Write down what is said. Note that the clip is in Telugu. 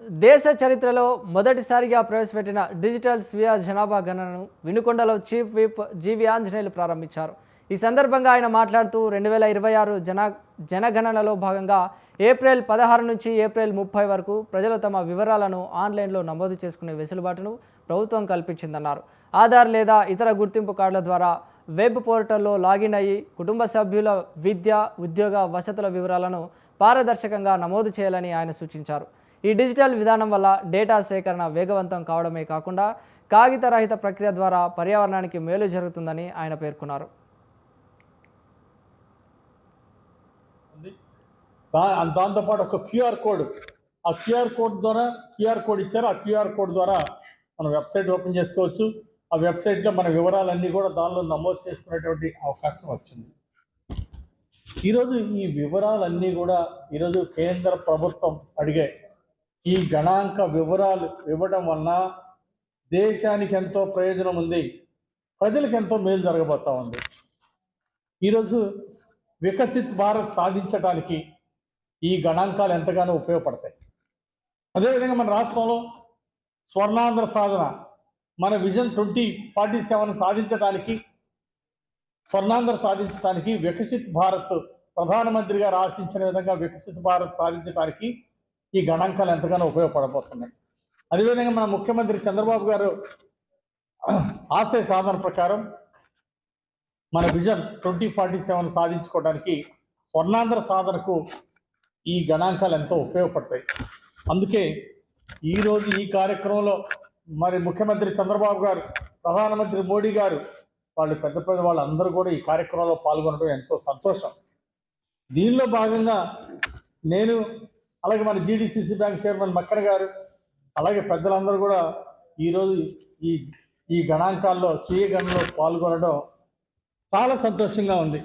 దేశ చరిత్రలో మొదటిసారిగా ప్రవేశపెట్టిన డిజిటల్ స్వీయ జనాభా గణనను వినుకొండలో చీఫ్ విప్ జీవి ఆంజనేయులు ప్రారంభించారు. ఈ సందర్భంగా ఆయన మాట్లాడుతూ 2026 జనగణనలో భాగంగా ఏప్రిల్ 16 నుంచి ఏప్రిల్ 30 వరకు ప్రజలు తమ వివరాలను ఆన్లైన్లో నమోదు చేసుకునే వెసులుబాటును ప్రభుత్వం కల్పించిందన్నారు. ఆధార్ లేదా ఇతర గుర్తింపు కార్డుల ద్వారా వెబ్ పోర్టల్లో లాగిన్ అయ్యి కుటుంబ సభ్యుల విద్య, ఉద్యోగ, వసతుల వివరాలను పారదర్శకంగా నమోదు చేయాలని ఆయన సూచించారు. ఈ డిజిటల్ విధానం వల్ల డేటా సేకరణ వేగవంతం కావడమే కాకుండా కాగితరహిత ప్రక్రియ ద్వారా పర్యావరణానికి మేలు జరుగుతుందని ఆయన పేర్కొన్నారు. దాంతోపాటు ఒక క్యూఆర్ కోడ్, ఆ క్యూఆర్ కోడ్ ఇచ్చారు. ఆ క్యూఆర్ కోడ్ ద్వారా మనం వెబ్సైట్ ఓపెన్ చేసుకోవచ్చు. ఆ వెబ్సైట్లో మన వివరాలన్నీ కూడా దానిలో నమోదు చేసుకునేటువంటి అవకాశం వచ్చింది. ఈరోజు ఈ వివరాలన్నీ కూడా ఈరోజు కేంద్ర ప్రభుత్వం అడిగే ఈ గణాంక వివరాలు ఇవ్వడం వలన దేశానికి ఎంతో ప్రయోజనం ఉంది, ప్రజలకు ఎంతో మేలు జరగబోతూ ఉంది. ఈరోజు వికసిత్ భారత్ సాధించడానికి ఈ గణాంకాలు ఎంతగానో ఉపయోగపడతాయి. అదేవిధంగా మన రాష్ట్రంలో స్వర్ణాంధ్ర సాధన, మన విజన్ 2047 సాధించడానికి, స్వర్ణాంధ్ర సాధించడానికి, వికసిత్ భారత్ ప్రధానమంత్రి గారు ఆశించిన విధంగా వికసిత్ భారత్ సాధించడానికి ఈ గణాంకాలు ఎంతగానో ఉపయోగపడబోతున్నాయి. అదేవిధంగా మన ముఖ్యమంత్రి చంద్రబాబు గారు ఆశయ సాధన ప్రకారం మన విజన్ 2047 సాధించుకోవడానికి స్వర్ణాంధ్ర సాధనకు ఈ గణాంకాలు ఎంతో ఉపయోగపడతాయి. అందుకే ఈరోజు ఈ కార్యక్రమంలో మరి ముఖ్యమంత్రి చంద్రబాబు గారు, ప్రధానమంత్రి మోడీ గారు, వాళ్ళు పెద్ద వాళ్ళందరూ కూడా ఈ కార్యక్రమంలో పాల్గొనడం ఎంతో సంతోషం. దీనిలో భాగంగా నేను, అలాగే మన జీడీసీసీ బ్యాంక్ చైర్మన్ మక్కన గారు, అలాగే పెద్దలందరూ కూడా ఈరోజు ఈ గణాంకాల్లో, స్వీయ గణనలో పాల్గొనడం చాలా సంతోషంగా ఉంది.